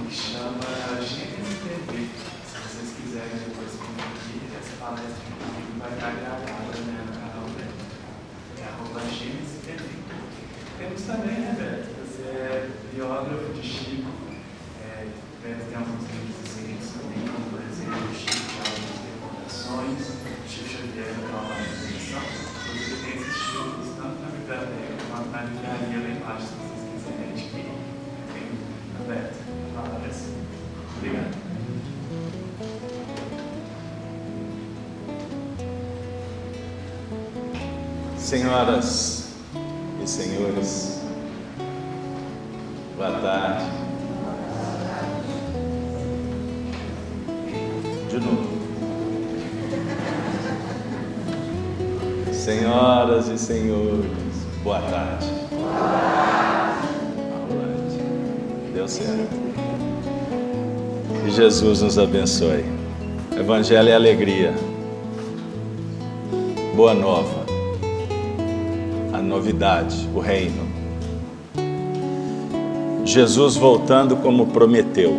que chama Gênesis TV. Se vocês quiserem depois conferir, essa palestra vai estar gravada, né, no canal dele. É @Gênesis TV. Temos também, né, Beto? Você é biógrafo de Chico. Beto tem alguns livros excelentes também, como por exemplo o Chico de algumas recordações, Chico Xavier da Nova Redenção. Inclusive tem esses livros tanto na biblioteca quanto na livraria lá embaixo, se vocês quiserem adquirir. Tem, Beto, palavras. Obrigado. Senhoras e senhores, boa tarde. De novo. Senhoras e senhores, boa tarde. Deu certo. Que Jesus nos abençoe. Evangelho é alegria. Boa nova. A novidade, o reino. Jesus voltando como prometeu,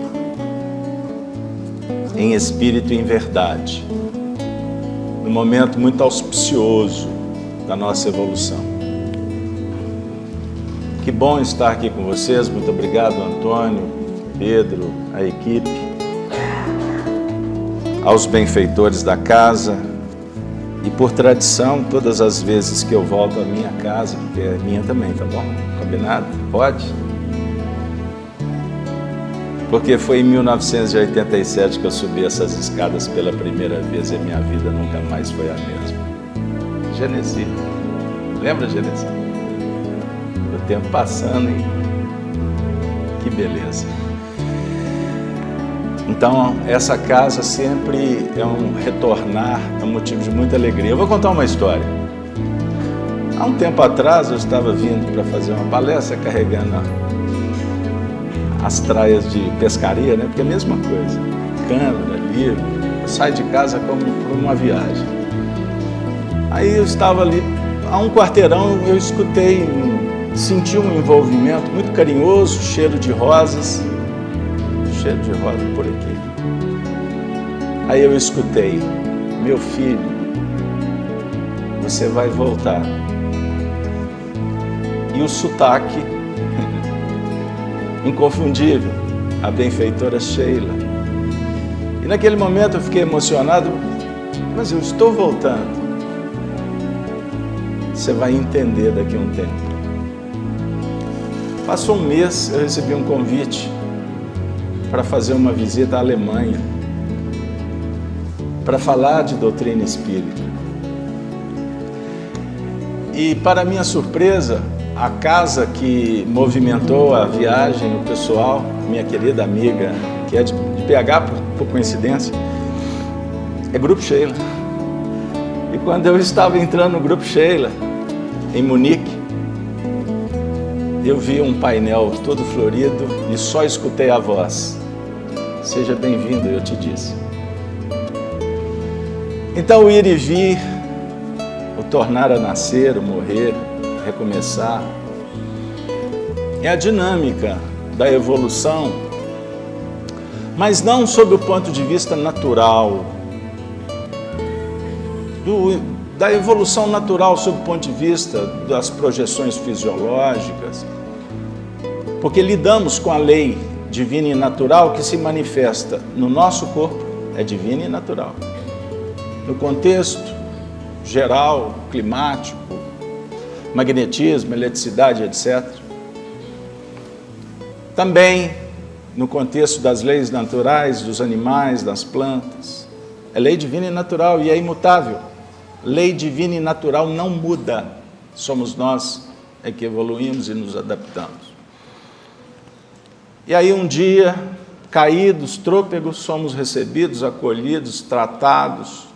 em espírito e em verdade, num momento muito auspicioso da nossa evolução. Que bom estar aqui com vocês, muito obrigado, Antônio, Pedro, a equipe, aos benfeitores da casa. E por tradição, todas as vezes que eu volto à minha casa, porque é minha também, tá bom? Combinado? Pode? Porque foi em 1987 que eu subi essas escadas pela primeira vez e a minha vida nunca mais foi a mesma. Genesi. Lembra, Genesi? O tempo passando, hein? Que beleza. Então, essa casa sempre é um retornar, é um motivo de muita alegria. Eu vou contar uma história. Há um tempo atrás, eu estava vindo para fazer uma palestra carregando as traias de pescaria, né? Porque é a mesma coisa. Câmera, livro, sai de casa como por uma viagem. Aí eu estava ali, a um quarteirão, eu escutei, senti um envolvimento muito carinhoso, cheiro de rosas. Cheiro de rosa por aqui. Aí eu escutei: meu filho, você vai voltar. E o sotaque inconfundível, a benfeitora Sheila. E naquele momento eu fiquei emocionado, mas eu estou voltando. Você vai entender daqui a um tempo. Passou um mês, eu recebi um convite para fazer uma visita à Alemanha, para falar de doutrina espírita. E, para minha surpresa, a casa que movimentou a viagem, o pessoal, minha querida amiga, que é de PH por coincidência, é Grupo Sheila. E quando eu estava entrando no Grupo Sheila, em Munique, eu vi um painel todo florido e só escutei a voz: seja bem-vindo, eu te disse. Então, o ir e vir, o tornar a nascer, o morrer, recomeçar, é a dinâmica da evolução, mas não sob o ponto de vista natural, da evolução natural sob o ponto de vista das projeções fisiológicas, porque lidamos com a lei divina e natural que se manifesta no nosso corpo, é divina e natural. No contexto geral, climático, magnetismo, eletricidade, etc. Também no contexto das leis naturais, dos animais, das plantas. É lei divina e natural e é imutável. Lei divina e natural não muda. Somos nós é que evoluímos e nos adaptamos. E aí um dia, caídos, trôpegos, somos recebidos, acolhidos, tratados.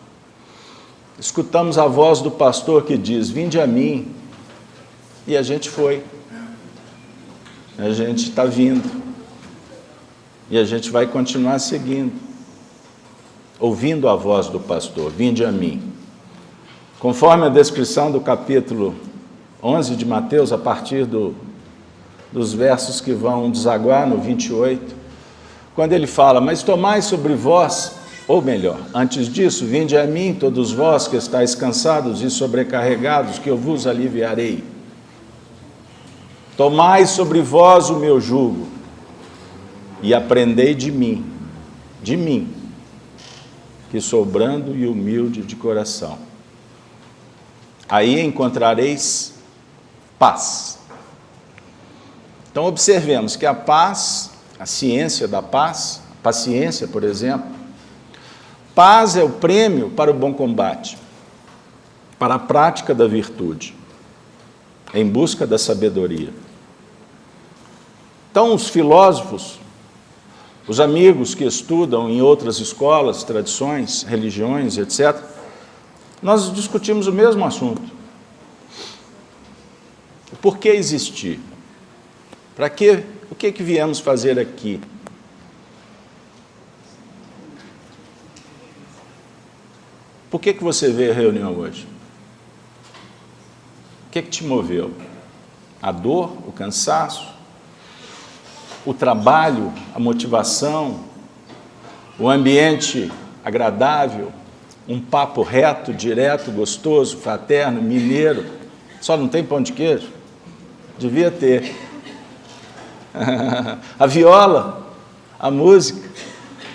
Escutamos a voz do pastor que diz: vinde a mim. E a gente foi. A gente está vindo. E a gente vai continuar seguindo. Ouvindo a voz do pastor: vinde a mim. Conforme a descrição do capítulo 11 de Mateus, a partir dos versos que vão desaguar no 28, quando ele fala, mas tomai sobre vós, ou melhor, antes disso, vinde a mim todos vós que estáis cansados e sobrecarregados, que eu vos aliviarei. Tomai sobre vós o meu jugo e aprendei de mim, que sou brando e humilde de coração. Aí encontrareis paz. Então observemos que a paz, a ciência da paz, a paciência, por exemplo, paz é o prêmio para o bom combate, para a prática da virtude, em busca da sabedoria. Então os filósofos, os amigos que estudam em outras escolas, tradições, religiões, etc., nós discutimos o mesmo assunto. O porquê existir? Para quê? O que viemos fazer aqui? Por que você veio à reunião hoje? O que te moveu? A dor, o cansaço, o trabalho, a motivação, o ambiente agradável, um papo reto, direto, gostoso, fraterno, mineiro. Só não tem pão de queijo? Devia ter. A viola, a música,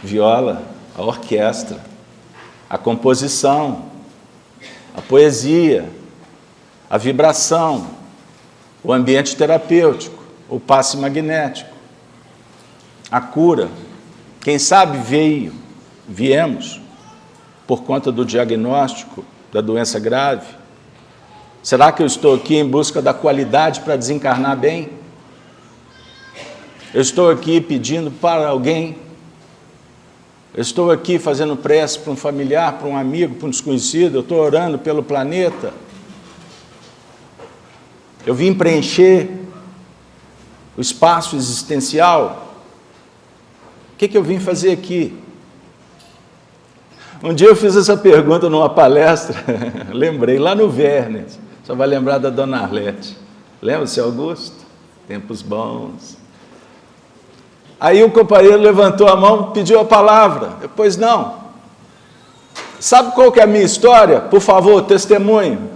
viola, a orquestra, a composição, a poesia, a vibração, o ambiente terapêutico, o passe magnético, a cura. Quem sabe viemos por conta do diagnóstico da doença grave. Será que eu estou aqui em busca da qualidade para desencarnar bem? Eu estou aqui pedindo para alguém? Eu estou aqui fazendo prece para um familiar, para um amigo, para um desconhecido? Eu estou orando pelo planeta? Eu vim preencher o espaço existencial? O que eu vim fazer aqui? Um dia eu fiz essa pergunta numa palestra, lembrei, lá no Werner, só vai lembrar da Dona Arlete. Lembra-se, Augusto? Tempos bons. Aí o companheiro levantou a mão, pediu a palavra. Pois não. Sabe qual que é a minha história? Por favor, testemunho.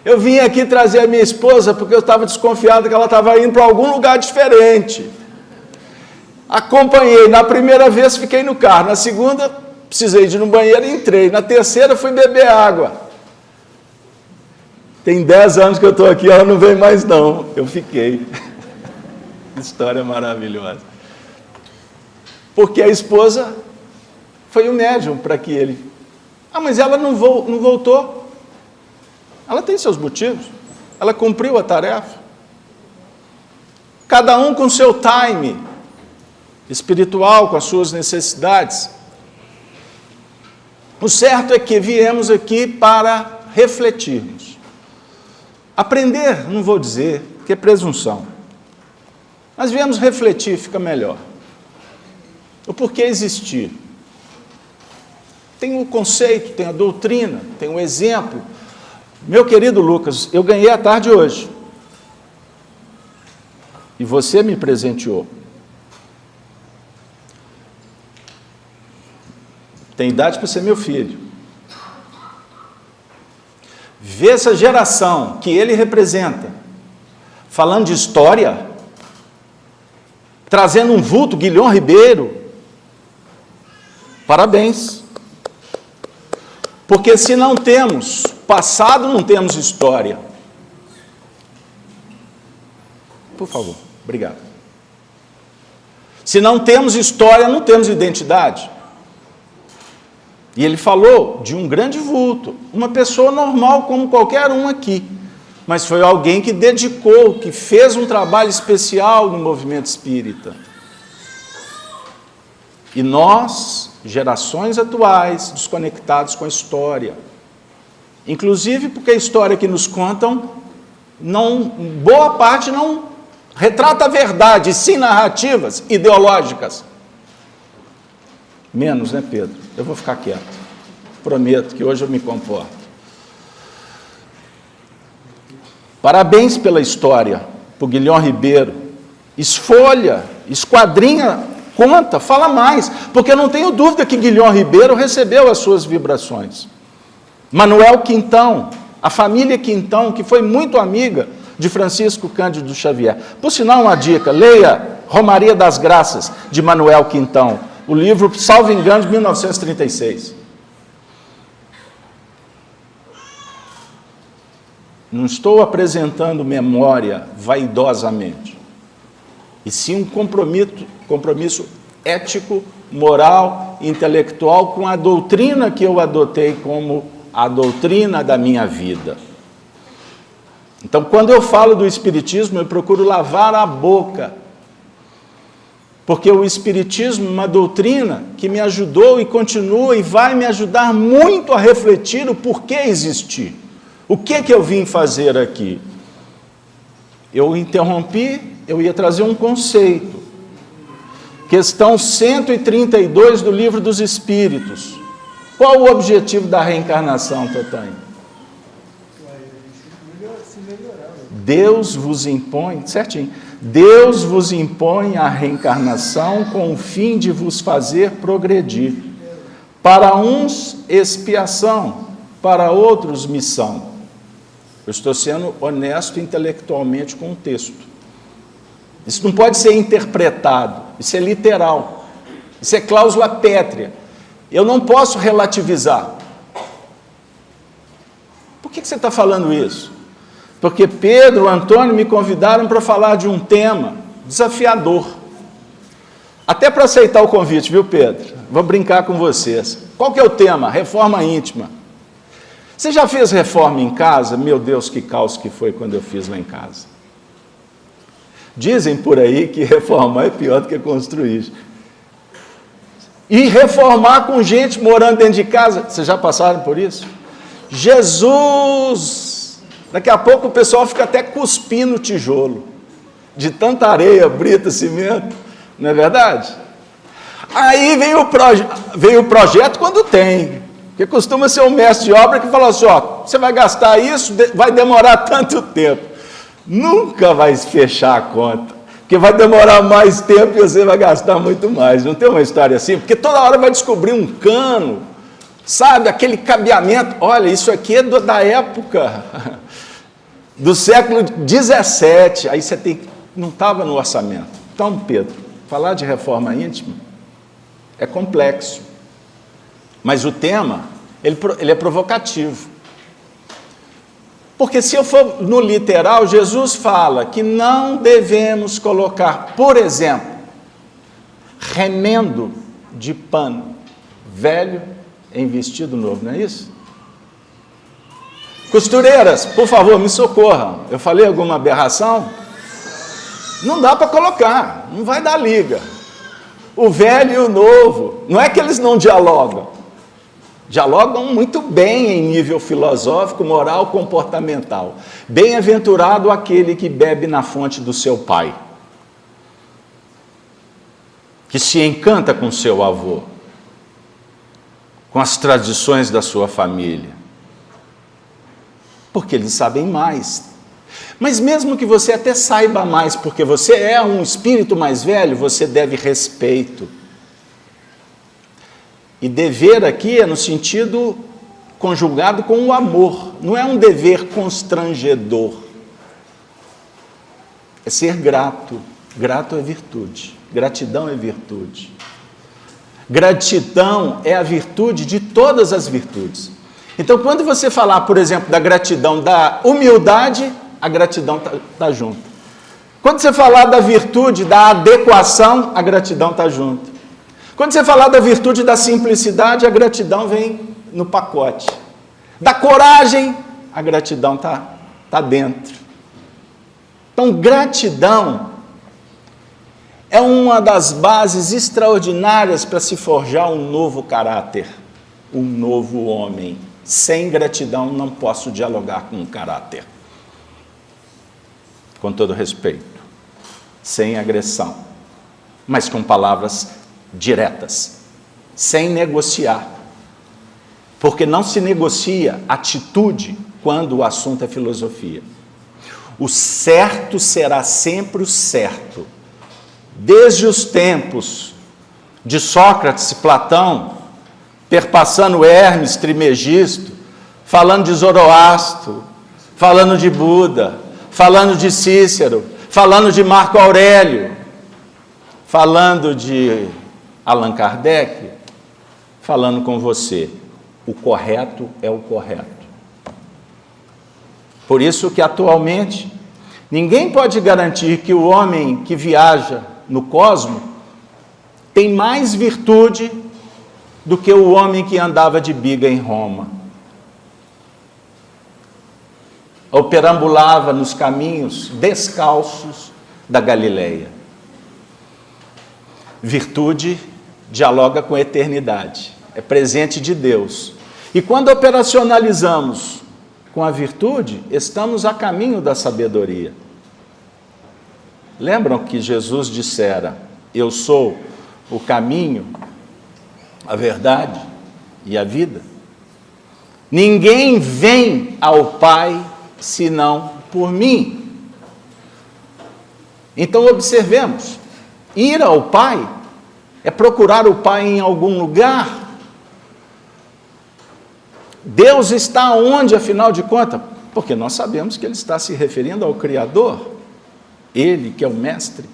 Eu vim aqui trazer a minha esposa porque eu estava desconfiado que ela estava indo para algum lugar diferente. Acompanhei. Na primeira vez fiquei no carro. Na segunda, precisei de ir no banheiro e entrei. Na terceira, fui beber água. Tem 10 anos que eu estou aqui, ela não vem mais não. Eu fiquei. História maravilhosa. Porque a esposa foi o médium para que ele... mas ela não voltou. Ela tem seus motivos. Ela cumpriu a tarefa. Cada um com seu time espiritual, com as suas necessidades. O certo é que viemos aqui para refletirmos. Aprender, não vou dizer, que é presunção. Mas viemos refletir, fica melhor. O porquê existir. Tem o conceito, tem a doutrina, tem o exemplo. Meu querido Lucas, eu ganhei a tarde hoje. E você me presenteou. Tem idade para ser meu filho. Ver essa geração que ele representa, falando de história, trazendo um vulto, Guilhom Ribeiro. Parabéns. Porque se não temos passado, não temos história. Por favor, obrigado. Se não temos história, não temos identidade. E ele falou de um grande vulto, uma pessoa normal como qualquer um aqui, mas foi alguém que dedicou, que fez um trabalho especial no movimento espírita. E nós, gerações atuais, desconectados com a história, inclusive porque a história que nos contam, boa parte não retrata a verdade, sim narrativas ideológicas. Menos, né, Pedro? Eu vou ficar quieto. Prometo que hoje eu me comporto. Parabéns pela história, por Guilhom Ribeiro. Esfolha, esquadrinha conta, fala mais, porque eu não tenho dúvida que Guilhom Ribeiro recebeu as suas vibrações. Manuel Quintão, a família Quintão, que foi muito amiga de Francisco Cândido Xavier. Por sinal, uma dica, leia Romaria das Graças, de Manuel Quintão, o livro, salvo engano, de 1936. Não estou apresentando memória vaidosamente, e sim um compromisso ético, moral, intelectual com a doutrina que eu adotei como a doutrina da minha vida. Então, quando eu falo do Espiritismo, eu procuro lavar a boca, porque o Espiritismo é uma doutrina que me ajudou e continua e vai me ajudar muito a refletir o porquê existir. O que eu vim fazer aqui? Eu interrompi, eu ia trazer um conceito. Questão 132 do Livro dos Espíritos. Qual o objetivo da reencarnação, Totanho? Deus vos impõe, certinho, Deus vos impõe a reencarnação com o fim de vos fazer progredir. Para uns, expiação, para outros, missão. Eu estou sendo honesto intelectualmente com o texto. Isso não pode ser interpretado, isso é literal, isso é cláusula pétrea. Eu não posso relativizar. Por que você está falando isso? Porque Pedro, Antônio me convidaram para falar de um tema desafiador. Até para aceitar o convite, viu, Pedro? Vou brincar com vocês. Qual que é o tema? Reforma íntima. Você já fez reforma em casa? Meu Deus, que caos que foi quando eu fiz lá em casa. Dizem por aí que reformar é pior do que construir. E reformar com gente morando dentro de casa. Vocês já passaram por isso? Jesus! Daqui a pouco o pessoal fica até cuspindo tijolo. De tanta areia, brita, cimento. Não é verdade? Aí veio o projeto quando tem. Porque costuma ser um mestre de obra que fala assim, ó, você vai gastar isso, vai demorar tanto tempo. Nunca vai fechar a conta, porque vai demorar mais tempo e você vai gastar muito mais. Não tem uma história assim? Porque toda hora vai descobrir um cano, sabe, aquele cabeamento. Olha, isso aqui é da época do século XVII, aí você não estava no orçamento. Então, Pedro, falar de reforma íntima é complexo. Mas o tema, ele é provocativo. Porque se eu for no literal, Jesus fala que não devemos colocar, por exemplo, remendo de pano velho em vestido novo, não é isso? Costureiras, por favor, me socorram. Eu falei alguma aberração? Não dá para colocar, não vai dar liga. O velho e o novo, não é que eles não dialogam. Dialogam muito bem em nível filosófico, moral, comportamental. Bem-aventurado aquele que bebe na fonte do seu pai, que se encanta com seu avô, com as tradições da sua família, porque eles sabem mais. Mas mesmo que você até saiba mais, porque você é um espírito mais velho, você deve respeito. E dever aqui é no sentido conjugado com o amor, não é um dever constrangedor. É ser grato. Grato é virtude, gratidão é virtude. Gratidão é a virtude de todas as virtudes. Então, quando você falar, por exemplo, da gratidão, da humildade, a gratidão está junto. Quando você falar da virtude, da adequação, a gratidão está junto. Quando você falar da virtude da simplicidade, a gratidão vem no pacote. Da coragem, a gratidão está dentro. Então, gratidão é uma das bases extraordinárias para se forjar um novo caráter, um novo homem. Sem gratidão, não posso dialogar com um caráter. Com todo respeito, sem agressão, mas com palavras diretas, sem negociar, porque não se negocia atitude quando o assunto é filosofia. O certo será sempre o certo, desde os tempos de Sócrates e Platão, perpassando Hermes Trismegisto, falando de Zoroastro, falando de Buda, falando de Cícero, falando de Marco Aurélio, falando de Allan Kardec, falando com você. O correto é o correto. Por isso que atualmente ninguém pode garantir que o homem que viaja no cosmos tem mais virtude do que o homem que andava de biga em Roma, ou perambulava nos caminhos descalços da Galileia. Virtude dialoga com a eternidade, é presente de Deus. E quando operacionalizamos com a virtude, estamos a caminho da sabedoria. Lembram que Jesus dissera: eu sou o caminho, a verdade e a vida? Ninguém vem ao Pai senão por mim. Então observemos, ir ao Pai é procurar o Pai em algum lugar. Deus está onde, afinal de contas? Porque nós sabemos que Ele está se referindo ao Criador, Ele que é o mestre,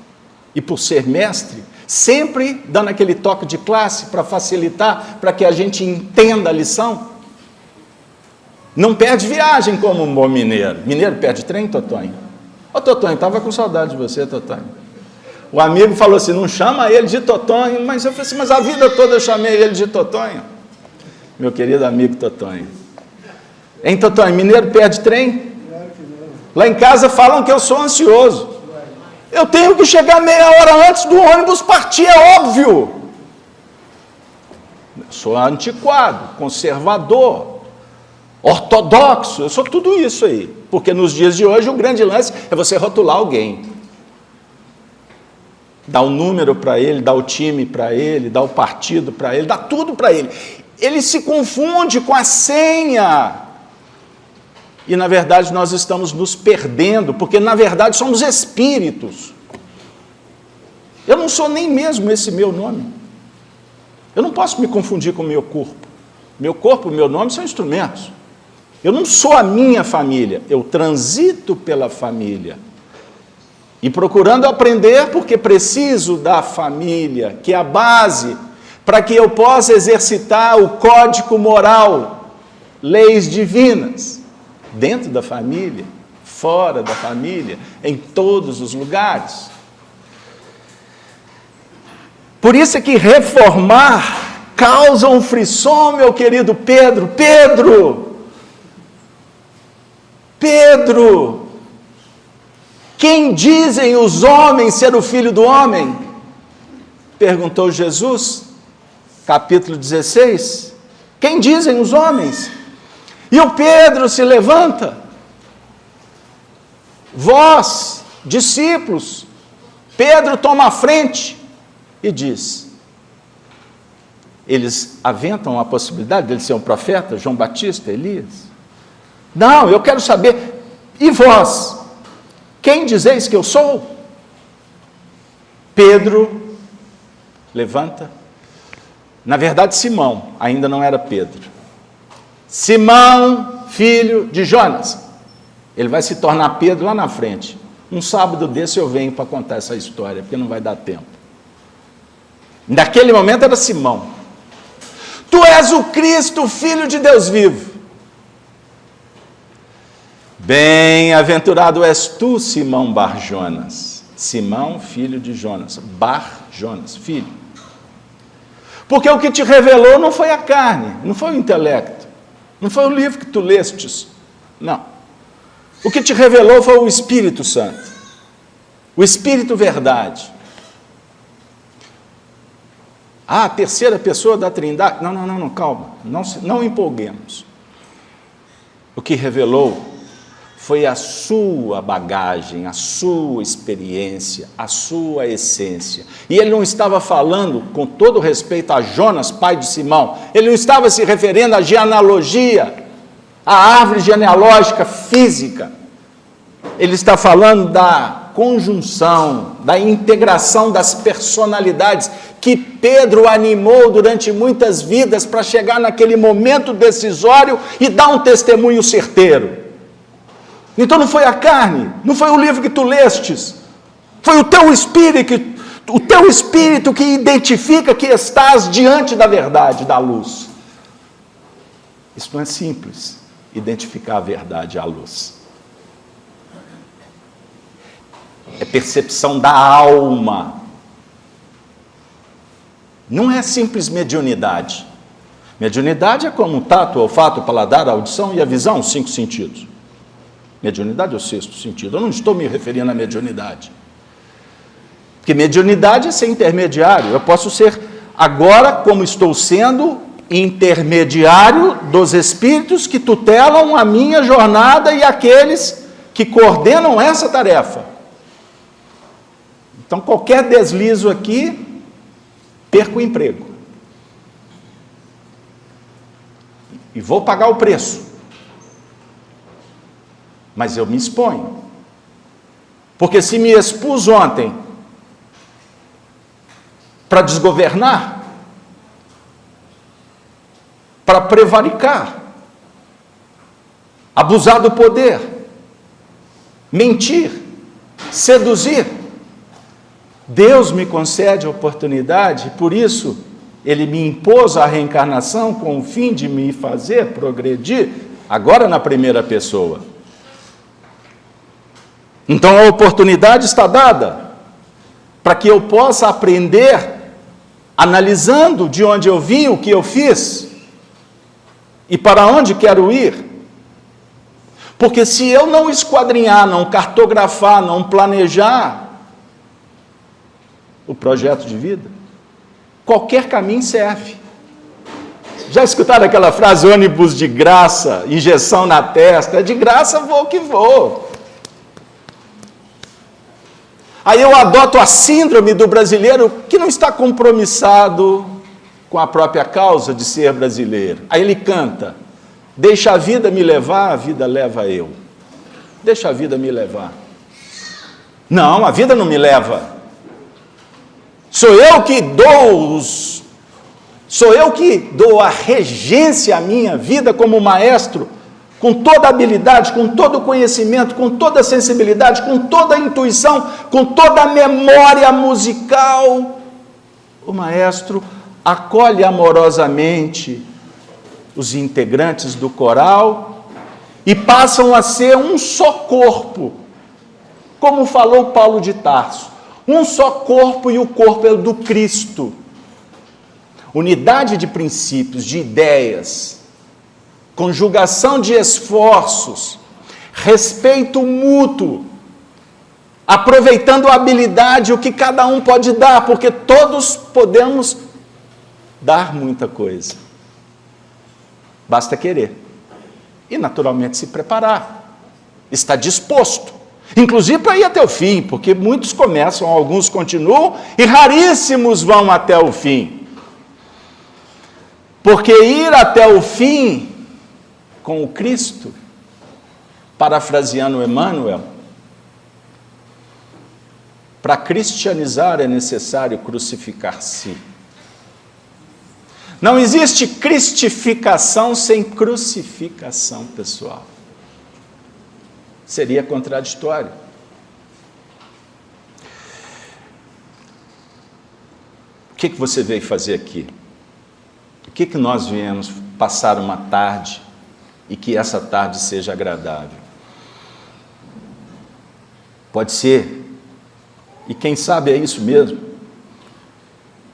e por ser mestre, sempre dando aquele toque de classe para facilitar, para que a gente entenda a lição. Não perde viagem como um bom mineiro. Mineiro perde trem, Totonho? Ô Totonho, estava com saudade de você, Totonho. O amigo falou assim, não chama ele de Totonho, mas eu falei assim, mas a vida toda eu chamei ele de Totonho. Meu querido amigo Totonho. Hein, Totonho, mineiro perde trem? Lá em casa falam que eu sou ansioso. Eu tenho que chegar meia hora antes do ônibus partir, é óbvio. Eu sou antiquado, conservador, ortodoxo, eu sou tudo isso aí. Porque nos dias de hoje o grande lance é você rotular alguém. Dar o número para ele, dar o time para ele, dar o partido para ele, dar tudo para ele. Ele se confunde com a senha. E, na verdade, nós estamos nos perdendo, porque, na verdade, somos espíritos. Eu não sou nem mesmo esse meu nome. Eu não posso me confundir com o meu corpo. Meu corpo e meu nome são instrumentos. Eu não sou a minha família, eu transito pela família. E procurando aprender, porque preciso da família, que é a base para que eu possa exercitar o código moral, leis divinas, dentro da família, fora da família, em todos os lugares. Por isso é que reformar causa um frisson, meu querido Pedro. Pedro, quem dizem os homens ser o Filho do Homem? Perguntou Jesus, capítulo 16. Quem dizem os homens? E o Pedro se levanta. Vós, discípulos, Pedro toma a frente e diz. Eles aventam a possibilidade de ele ser um profeta, João Batista, Elias? Não, eu quero saber, e vós? Quem dizeis que eu sou? Pedro levanta. Na verdade, Simão, ainda não era Pedro. Simão, filho de Jonas. Ele vai se tornar Pedro lá na frente. Um sábado desse eu venho para contar essa história, porque não vai dar tempo. Naquele momento era Simão. Tu és o Cristo, filho de Deus vivo. Bem-aventurado és tu, Simão Bar-Jonas. Simão, filho de Jonas. Bar-Jonas, filho. Porque o que te revelou não foi a carne, não foi o intelecto, não foi o livro que tu lestes, não. O que te revelou foi o Espírito Santo, o Espírito Verdade. A terceira pessoa da Trindade, não, calma, não empolguemos. O que revelou foi a sua bagagem, a sua experiência, a sua essência. E ele não estava falando, com todo respeito a Jonas, pai de Simão, ele não estava se referindo à genealogia, à árvore genealógica física. Ele está falando da conjunção, da integração das personalidades que Pedro animou durante muitas vidas para chegar naquele momento decisório e dar um testemunho certeiro. Então não foi a carne, não foi o livro que tu lestes, foi o teu espírito que identifica que estás diante da verdade, da luz. Isso não é simples, identificar a verdade à luz. É percepção da alma. Não é simples mediunidade. Mediunidade é como o tato, o olfato, o paladar, a audição e a visão, os 5 sentidos. Mediunidade é o 6º sentido. Eu não estou me referindo à mediunidade. Porque mediunidade é ser intermediário. Eu posso ser, agora, como estou sendo, intermediário dos espíritos que tutelam a minha jornada e aqueles que coordenam essa tarefa. Então, qualquer deslizo aqui, perco o emprego. E vou pagar o preço. Mas eu me exponho. Porque se me expus ontem para desgovernar, para prevaricar, abusar do poder, mentir, seduzir, Deus me concede a oportunidade, por isso Ele me impôs a reencarnação com o fim de me fazer progredir, agora na primeira pessoa. Então a oportunidade está dada, para que eu possa aprender, analisando de onde eu vim, o que eu fiz, e para onde quero ir. Porque se eu não esquadrinhar, não cartografar, não planejar o projeto de vida, qualquer caminho serve. Já escutaram aquela frase, ônibus de graça, injeção na testa? É de graça, vou que vou. Aí eu adoto a síndrome do brasileiro que não está compromissado com a própria causa de ser brasileiro. Aí ele canta, deixa a vida me levar, a vida leva eu. Deixa a vida me levar. Não, a vida não me leva. Sou eu que dou a regência à minha vida como maestro, com toda a habilidade, com todo o conhecimento, com toda a sensibilidade, com toda a intuição, com toda a memória musical. O maestro acolhe amorosamente os integrantes do coral e passam a ser um só corpo, como falou Paulo de Tarso. Um só corpo, e o corpo é o do Cristo. Unidade de princípios, de ideias, conjugação de esforços, respeito mútuo, aproveitando a habilidade, o que cada um pode dar, porque todos podemos dar muita coisa. Basta querer. E, naturalmente, se preparar. Estar disposto. Inclusive para ir até o fim, porque muitos começam, alguns continuam, e raríssimos vão até o fim. Porque ir até o fim com o Cristo, parafraseando Emmanuel, para cristianizar é necessário crucificar-se. Não existe cristificação sem crucificação, pessoal. Seria contraditório. O que você veio fazer aqui? O que nós viemos passar uma tarde e que essa tarde seja agradável? Pode ser, e quem sabe é isso mesmo,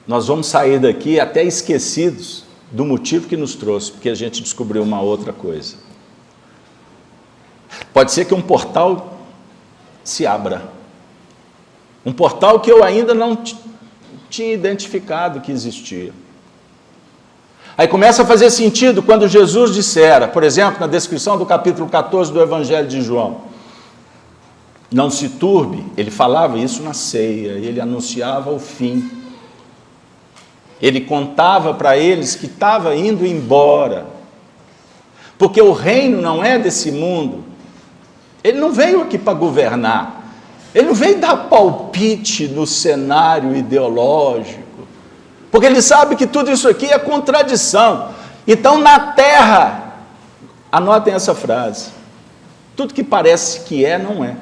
nós vamos sair daqui até esquecidos do motivo que nos trouxe, porque a gente descobriu uma outra coisa. Pode ser que um portal se abra. Um portal que eu ainda não tinha identificado que existia. Aí começa a fazer sentido quando Jesus dissera, por exemplo, na descrição do capítulo 14 do Evangelho de João, não se turbe, ele falava isso na ceia, ele anunciava o fim. Ele contava para eles que estava indo embora, porque o reino não é desse mundo. Ele não veio aqui para governar, Ele não vem dar palpite no cenário ideológico, porque ele sabe que tudo isso aqui é contradição. Então, na terra, anotem essa frase, tudo que parece que é, não é.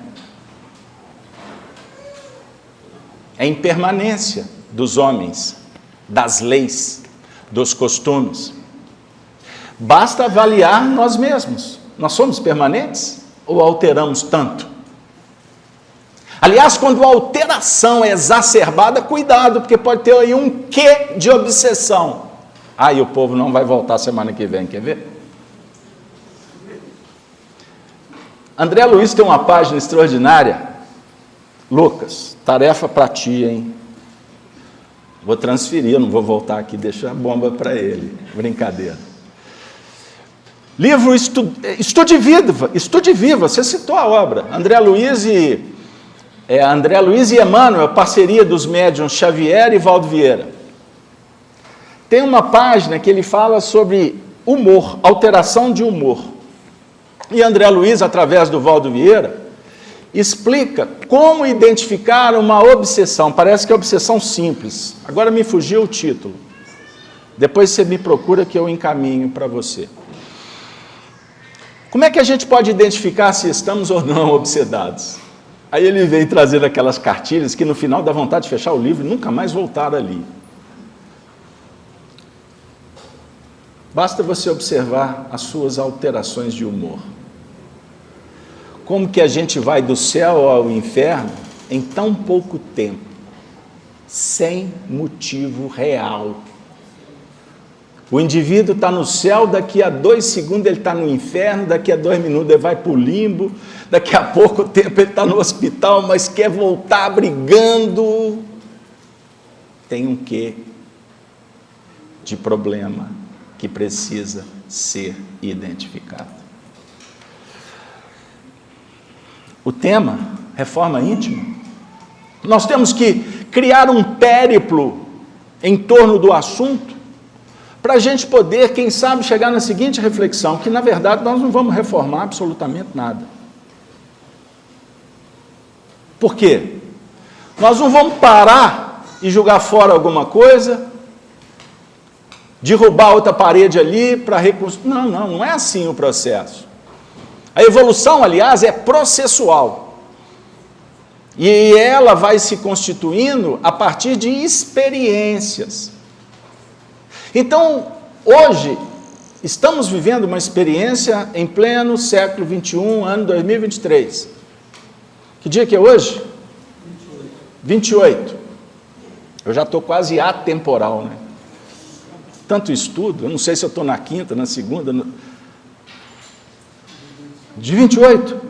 É impermanência dos homens, das leis, dos costumes. Basta avaliar nós mesmos. Nós somos permanentes ou alteramos tanto? Aliás, quando a alteração é exacerbada, cuidado, porque pode ter aí um quê de obsessão. E o povo não vai voltar semana que vem, quer ver? André Luiz tem uma página extraordinária. Lucas, tarefa para ti, hein? Vou transferir, não vou voltar aqui, deixar a bomba para ele. Brincadeira. Livro Estude Viva, você citou a obra. André Luiz e Emmanuel, parceria dos médiuns Xavier e Valdo Vieira. Tem uma página que ele fala sobre humor, alteração de humor. E André Luiz, através do Valdo Vieira, explica como identificar uma obsessão. Parece que é obsessão simples. Agora me fugiu o título. Depois você me procura que eu encaminho para você. Como é que a gente pode identificar se estamos ou não obsedados? Aí ele vem trazendo aquelas cartilhas que no final dá vontade de fechar o livro e nunca mais voltar ali. Basta você observar as suas alterações de humor. Como que a gente vai do céu ao inferno em tão pouco tempo, sem motivo real. O indivíduo está no céu, daqui a 2 segundos ele está no inferno, daqui a 2 minutos ele vai para o limbo, daqui a pouco tempo ele está no hospital, mas quer voltar brigando. Tem um quê de problema que precisa ser identificado. O tema, reforma íntima. Nós temos que criar um périplo em torno do assunto, para a gente poder, quem sabe, chegar na seguinte reflexão, que na verdade nós não vamos reformar absolutamente nada. Por quê? Nós não vamos parar e jogar fora alguma coisa, derrubar outra parede ali para reconstruir. Não é assim o processo. A evolução, aliás, é processual. E ela vai se constituindo a partir de experiências. Então, hoje, estamos vivendo uma experiência em pleno século XXI, ano 2023. Que dia que é hoje? 28. Eu já estou quase atemporal, né? Tanto estudo, eu não sei se eu estou na quinta, na segunda... De 28.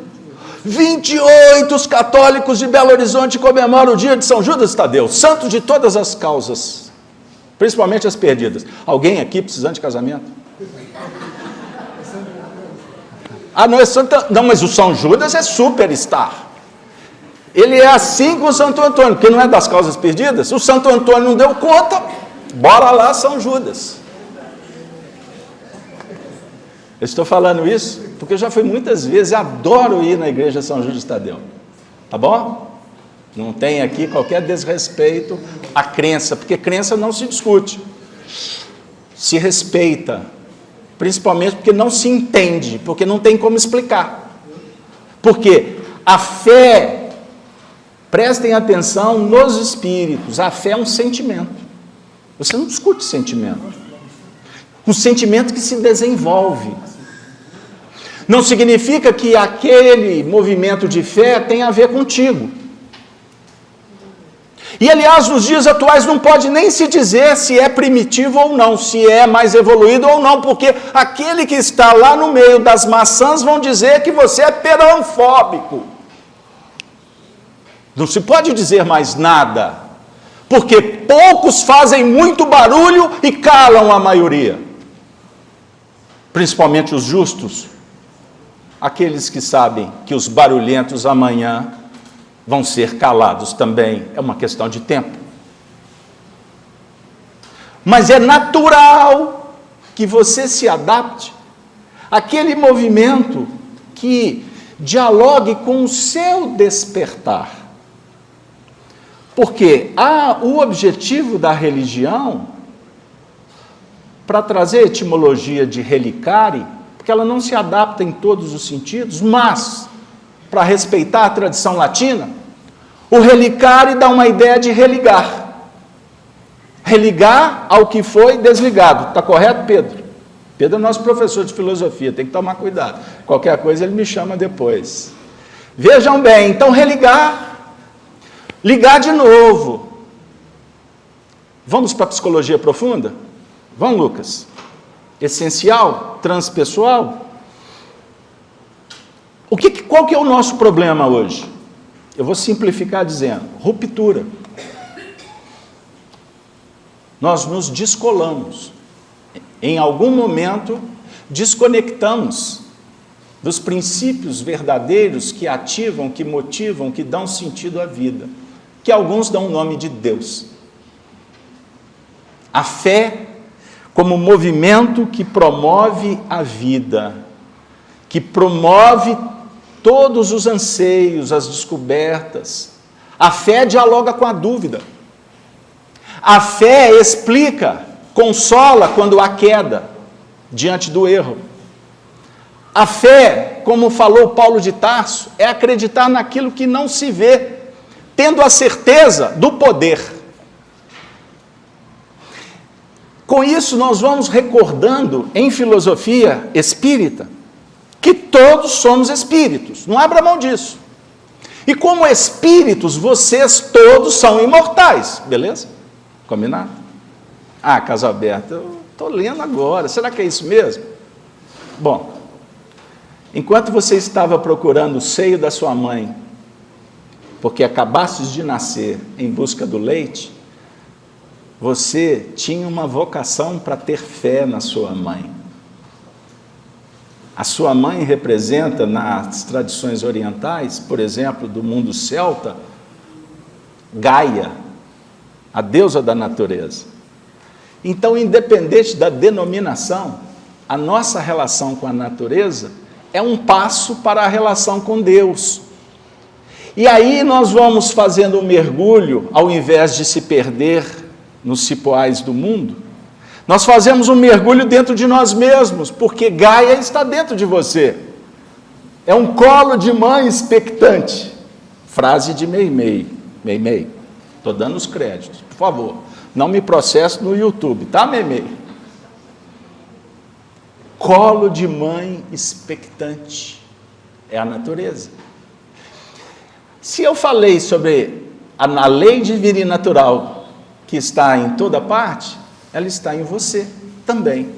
28 os católicos de Belo Horizonte comemoram o dia de São Judas Tadeu, santo de todas as causas, principalmente as perdidas. Alguém aqui precisando de casamento? Não é santo, não, mas o São Judas é superstar. Ele é assim com o Santo Antônio, porque não é das causas perdidas. O Santo Antônio não deu conta, bora lá São Judas. Eu estou falando isso porque eu já fui muitas vezes, adoro ir na igreja São Judas Tadeu, tá bom? Não tem aqui qualquer desrespeito à crença, porque crença não se discute, se respeita, principalmente porque não se entende, porque não tem como explicar. Porque a fé, prestem atenção nos espíritos, a fé é um sentimento, você não discute sentimento, um sentimento que se desenvolve. Não significa que aquele movimento de fé tem a ver contigo. E, aliás, nos dias atuais não pode nem se dizer se é primitivo ou não, se é mais evoluído ou não, porque aquele que está lá no meio das maçãs vão dizer que você é peranfóbico. Não se pode dizer mais nada, porque poucos fazem muito barulho e calam a maioria, principalmente os justos. Aqueles que sabem que os barulhentos amanhã vão ser calados também, é uma questão de tempo. Mas é natural que você se adapte àquele movimento que dialogue com o seu despertar. Porque o objetivo da religião, para trazer a etimologia de relicare, porque ela não se adapta em todos os sentidos, mas, para respeitar a tradição latina, o relicare dá uma ideia de religar. Religar ao que foi desligado. Está correto, Pedro? Pedro é nosso professor de filosofia, tem que tomar cuidado. Qualquer coisa ele me chama depois. Vejam bem, então religar, ligar de novo. Vamos para a psicologia profunda? Vamos, Lucas? Essencial, transpessoal. Qual que é o nosso problema hoje? Eu vou simplificar dizendo, ruptura. Nós nos descolamos. Em algum momento, desconectamos dos princípios verdadeiros que ativam, que motivam, que dão sentido à vida, que alguns dão o nome de Deus. A fé como movimento que promove a vida, que promove todos os anseios, as descobertas. A fé dialoga com a dúvida. A fé explica, consola quando há queda diante do erro. A fé, como falou Paulo de Tarso, é acreditar naquilo que não se vê, tendo a certeza do poder. Com isso, nós vamos recordando, em filosofia espírita, que todos somos espíritos. Não abra mão disso. E como espíritos, vocês todos são imortais. Beleza? Combinado? Casa aberta, eu estou lendo agora. Será que é isso mesmo? Bom, enquanto você estava procurando o seio da sua mãe, porque acabastes de nascer em busca do leite, você tinha uma vocação para ter fé na sua mãe. A sua mãe representa, nas tradições orientais, por exemplo, do mundo celta, Gaia, a deusa da natureza. Então, independente da denominação, a nossa relação com a natureza é um passo para a relação com Deus. E aí nós vamos fazendo um mergulho, ao invés de se perder nos cipoais do mundo, nós fazemos um mergulho dentro de nós mesmos, porque Gaia está dentro de você. É um colo de mãe expectante. Frase de Meimei. Meimei, estou dando os créditos, por favor. Não me processe no YouTube, tá, Meimei? Colo de mãe expectante. É a natureza. Se eu falei sobre a lei divina e natural, que está em toda parte, ela está em você também.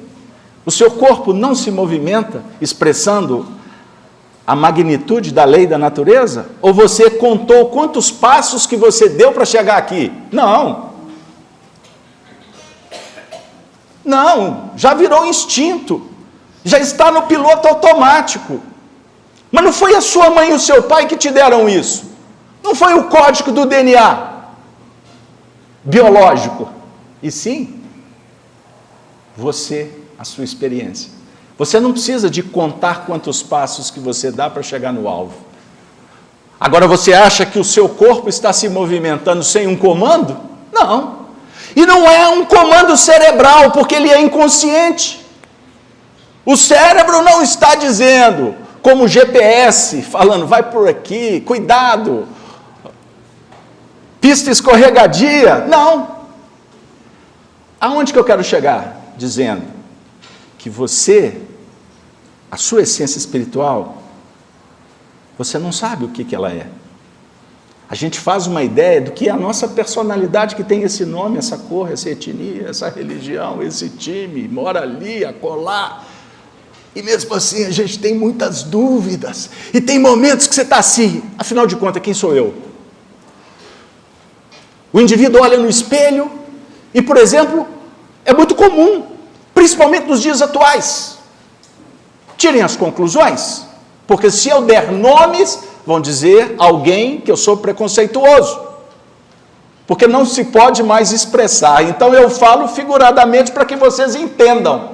O seu corpo não se movimenta expressando a magnitude da lei da natureza? Ou você contou quantos passos que você deu para chegar aqui? Não. Não, já virou instinto. Já está no piloto automático. Mas não foi a sua mãe e o seu pai que te deram isso. Não foi o código do DNA biológico. E sim, você, a sua experiência. Você não precisa de contar quantos passos que você dá para chegar no alvo. Agora, você acha que o seu corpo está se movimentando sem um comando? Não. E não é um comando cerebral, porque ele é inconsciente. O cérebro não está dizendo, como GPS, falando, vai por aqui, cuidado, pista escorregadia. Não. Aonde que eu quero chegar? Dizendo que você, a sua essência espiritual, você não sabe o que ela é. A gente faz uma ideia do que é a nossa personalidade, que tem esse nome, essa cor, essa etnia, essa religião, esse time, mora ali, acolá. E mesmo assim a gente tem muitas dúvidas. E tem momentos que você está assim, afinal de contas, quem sou eu? O indivíduo olha no espelho e, por exemplo, é muito comum, principalmente nos dias atuais. Tirem as conclusões, porque se eu der nomes, vão dizer alguém que eu sou preconceituoso, porque não se pode mais expressar. Então eu falo figuradamente para que vocês entendam,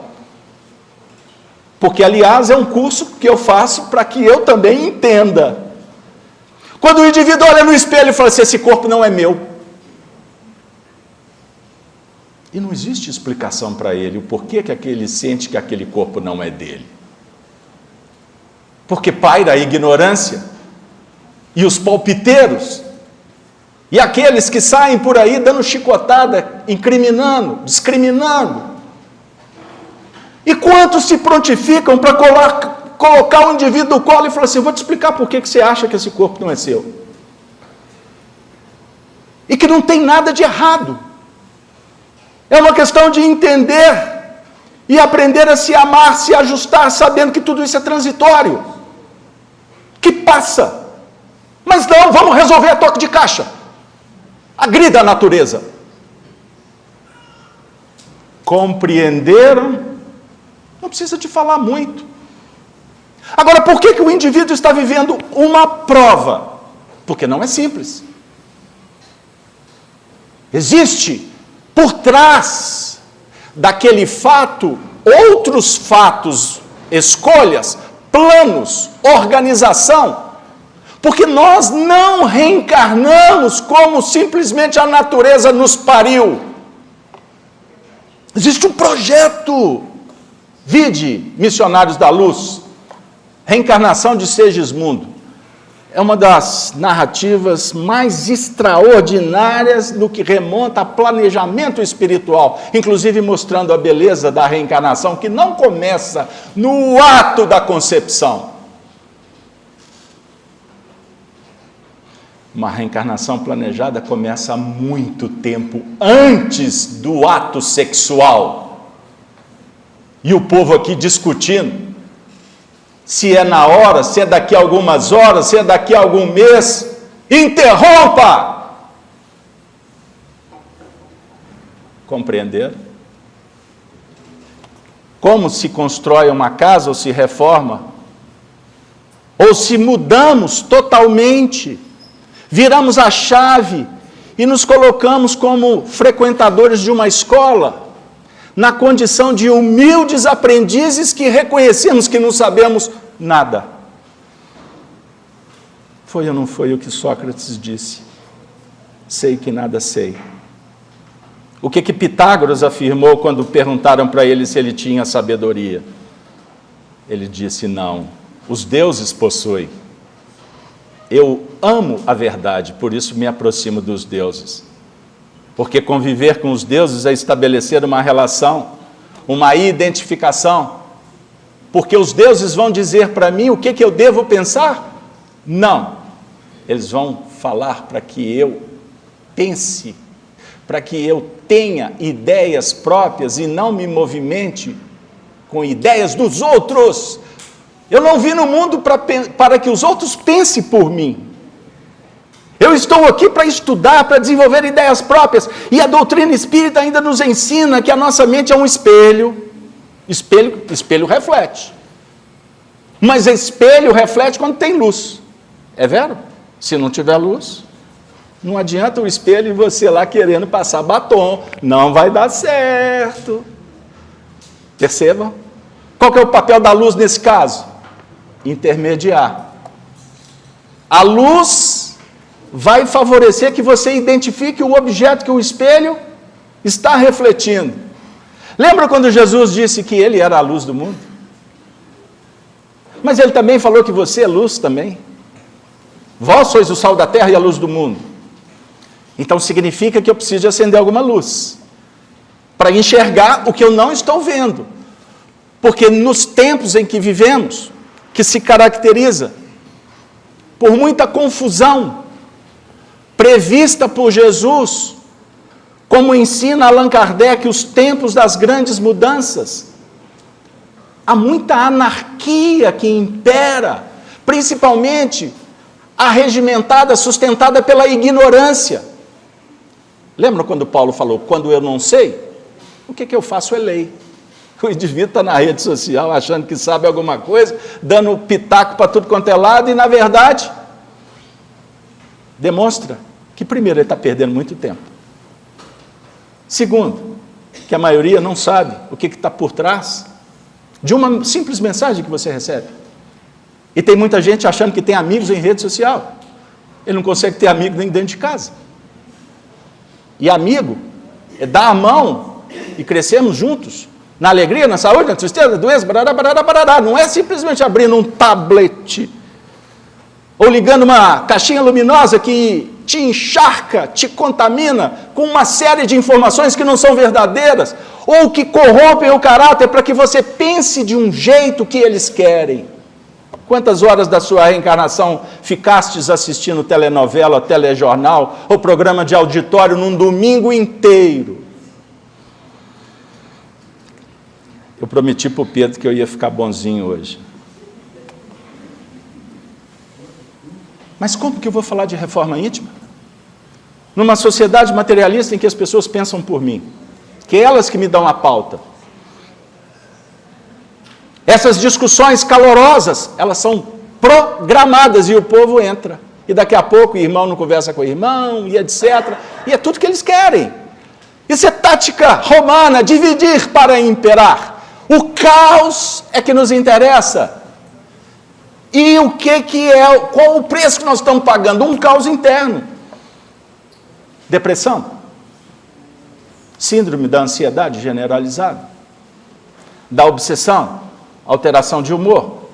porque aliás é um curso que eu faço para que eu também entenda. Quando o indivíduo olha no espelho e fala assim, esse corpo não é meu, E não existe explicação para ele o porquê que ele sente que aquele corpo não é dele. Porque paira a ignorância e os palpiteiros e aqueles que saem por aí dando chicotada, incriminando, discriminando. E quantos se prontificam para colocar o indivíduo no colo e falar assim: eu vou te explicar por que você acha que esse corpo não é seu. E que não tem nada de errado. É uma questão de entender e aprender a se amar, se ajustar, sabendo que tudo isso é transitório, que passa. Mas não, vamos resolver a toque de caixa. Agrida a natureza. Compreenderam? Não precisa de falar muito. Agora, por que o indivíduo está vivendo uma prova? Porque não é simples. Existe por trás daquele fato outros fatos, escolhas, planos, organização, porque nós não reencarnamos como simplesmente a natureza nos pariu. Existe um projeto. Vide Missionários da Luz, Reencarnação de Segismundo. É uma das narrativas mais extraordinárias no que remonta a planejamento espiritual, inclusive mostrando a beleza da reencarnação, que não começa no ato da concepção. Uma reencarnação planejada começa há muito tempo antes do ato sexual. E o povo aqui discutindo se é na hora, se é daqui a algumas horas, se é daqui a algum mês. Interrompa! Compreender? Como se constrói uma casa ou se reforma? Ou se mudamos totalmente, viramos a chave e nos colocamos como frequentadores de uma escola, na condição de humildes aprendizes que reconhecemos que não sabemos nada. Foi ou não foi o que Sócrates disse? Sei que nada sei. O que Pitágoras afirmou quando perguntaram para ele se ele tinha sabedoria? Ele disse: não, os deuses possuem. Eu amo a verdade, por isso me aproximo dos deuses. Porque conviver com os deuses é estabelecer uma relação, uma identificação. Porque os deuses vão dizer para mim o que eu devo pensar? Não. Eles vão falar para que eu pense, para que eu tenha ideias próprias e não me movimente com ideias dos outros. Eu não vim no mundo para que os outros pensem por mim. Eu estou aqui para estudar, para desenvolver ideias próprias. E a doutrina espírita ainda nos ensina que a nossa mente é um espelho. Espelho reflete. Mas espelho reflete quando tem luz. É vero? Se não tiver luz, não adianta o espelho e você lá querendo passar batom. Não vai dar certo. Percebam? Qual que é o papel da luz nesse caso? Intermediar. A luz vai favorecer que você identifique o objeto que o espelho está refletindo. Lembra quando Jesus disse que ele era a luz do mundo? Mas ele também falou que você é luz também. Vós sois o sal da terra e a luz do mundo. Então significa que eu preciso de acender alguma luz para enxergar o que eu não estou vendo. Porque nos tempos em que vivemos, que se caracteriza por muita confusão, prevista por Jesus, como ensina Allan Kardec, os tempos das grandes mudanças. Há muita anarquia que impera, principalmente arregimentada, sustentada pela ignorância. Lembra quando Paulo falou: quando eu não sei, o que eu faço é lei. O indivíduo está na rede social achando que sabe alguma coisa, dando pitaco para tudo quanto é lado, e na verdade demonstra que, primeiro, ele está perdendo muito tempo. Segundo, que a maioria não sabe o que está por trás de uma simples mensagem que você recebe. E tem muita gente achando que tem amigos em rede social. Ele não consegue ter amigo nem dentro de casa. E amigo é dar a mão e crescermos juntos, na alegria, na saúde, na tristeza, na doença, barará, barará, barará. Não é simplesmente abrindo um tablet ou ligando uma caixinha luminosa que te encharca, te contamina com uma série de informações que não são verdadeiras ou que corrompem o caráter para que você pense de um jeito que eles querem. Quantas horas da sua reencarnação ficastes assistindo telenovela, telejornal ou programa de auditório num domingo inteiro? Eu prometi para o Pedro que eu ia ficar bonzinho hoje. Mas como que eu vou falar de reforma íntima? Numa sociedade materialista em que as pessoas pensam por mim, que é elas que me dão a pauta. Essas discussões calorosas, elas são programadas e o povo entra. E daqui a pouco o irmão não conversa com o irmão, e etc. E é tudo que eles querem. Isso é tática romana, dividir para imperar. O caos é que nos interessa. E o que é, qual o preço que nós estamos pagando? Um caos interno. Depressão. Síndrome da ansiedade generalizada. Da obsessão. Alteração de humor.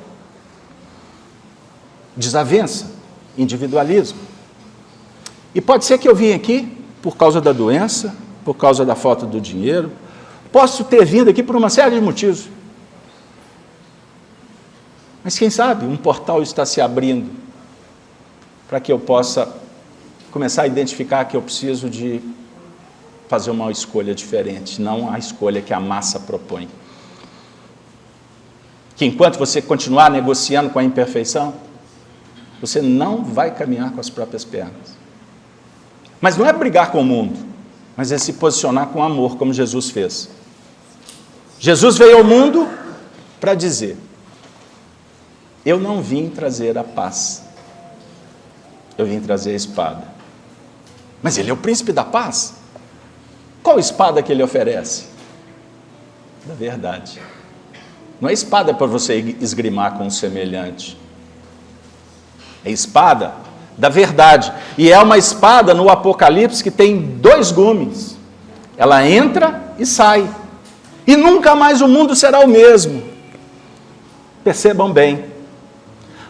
Desavença. Individualismo. E pode ser que eu vim aqui por causa da doença, por causa da falta do dinheiro. Posso ter vindo aqui por uma série de motivos. Mas quem sabe um portal está se abrindo para que eu possa começar a identificar que eu preciso de fazer uma escolha diferente, não a escolha que a massa propõe. Que enquanto você continuar negociando com a imperfeição, você não vai caminhar com as próprias pernas. Mas não é brigar com o mundo, mas é se posicionar com amor, como Jesus fez. Jesus veio ao mundo para dizer: eu não vim trazer a paz, eu vim trazer a espada. Mas ele é o príncipe da paz. Qual espada que ele oferece? Da verdade. Não é espada para você esgrimar com um semelhante. É espada da verdade. E é uma espada no Apocalipse que tem 2 gumes. Ela entra e sai. E nunca mais o mundo será o mesmo. Percebam bem.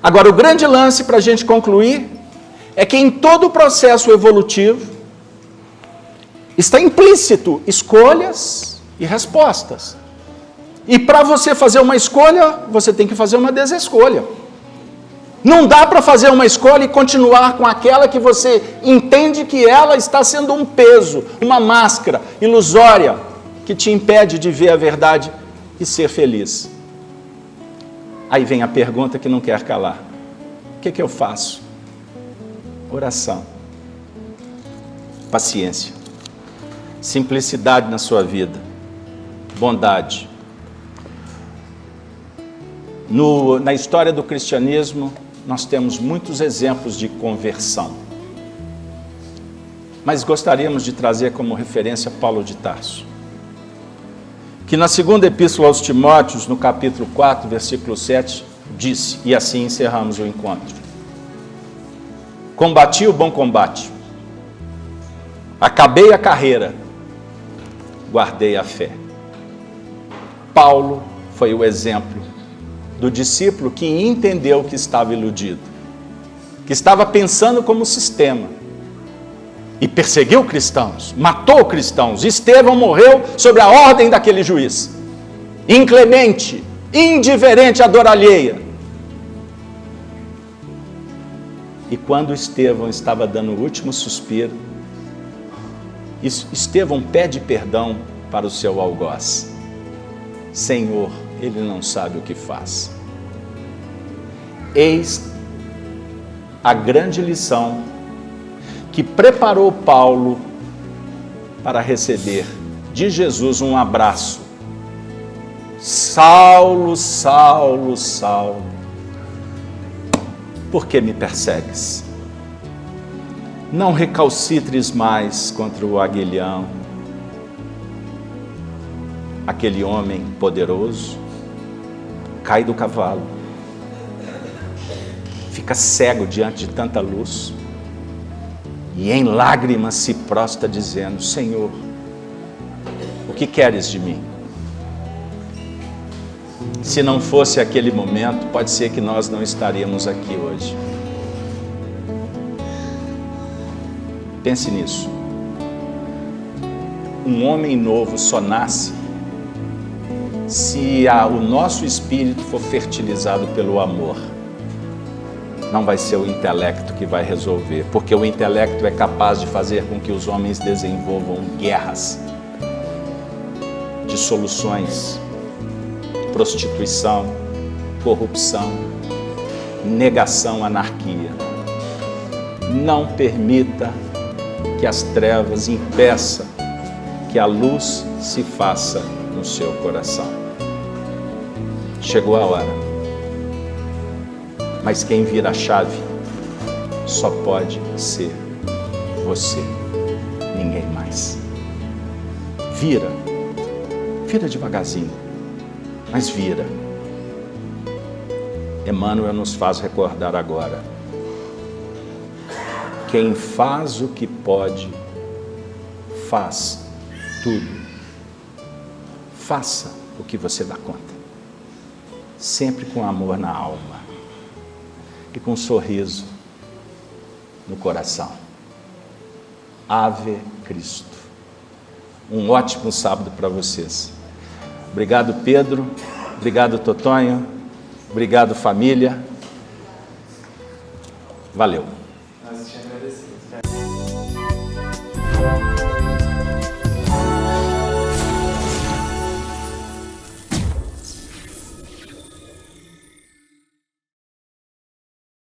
Agora, o grande lance para a gente concluir é que em todo o processo evolutivo está implícito escolhas e respostas. E para você fazer uma escolha, você tem que fazer uma desescolha. Não dá para fazer uma escolha e continuar com aquela que você entende que ela está sendo um peso, uma máscara ilusória, que te impede de ver a verdade e ser feliz. Aí vem a pergunta que não quer calar. O que eu faço? Oração. Paciência. Simplicidade na sua vida. Bondade. Na história do cristianismo, nós temos muitos exemplos de conversão. Mas gostaríamos de trazer como referência Paulo de Tarso, que na segunda epístola aos Timóteos, no capítulo 4, versículo 7, disse, e assim encerramos o encontro: combati o bom combate, acabei a carreira, guardei a fé. Paulo foi o exemplo do discípulo que entendeu que estava iludido, que estava pensando como sistema, e perseguiu cristãos, matou cristãos. Estevão morreu sob a ordem daquele juiz, inclemente, indiferente à dor alheia. E quando Estevão estava dando o último suspiro, Estevão pede perdão para o seu algoz: Senhor, ele não sabe o que faz. Eis a grande lição que preparou Paulo para receber de Jesus um abraço. Saulo, Saulo, Saulo, por que me persegues? Não recalcitres mais contra o aguilhão. Aquele homem poderoso cai do cavalo, fica cego diante de tanta luz, e em lágrimas se prostra dizendo: Senhor, o que queres de mim? Se não fosse aquele momento, pode ser que nós não estaríamos aqui hoje. Pense nisso. Um homem novo só nasce se o nosso espírito for fertilizado pelo amor. Não vai ser o intelecto que vai resolver, porque o intelecto é capaz de fazer com que os homens desenvolvam guerras, dissoluções, prostituição, corrupção, negação, anarquia. Não permita que as trevas impeçam que a luz se faça no seu coração. Chegou a hora. Mas quem vira a chave só pode ser você, ninguém mais. Vira devagarzinho, mas vira. Emmanuel nos faz recordar agora: quem faz o que pode, faz tudo. Faça o que você dá conta, sempre com amor na alma e com um sorriso no coração. Ave Cristo. Um ótimo sábado para vocês. Obrigado, Pedro. Obrigado, Totonho. Obrigado, família. Valeu. Nós te agradecemos.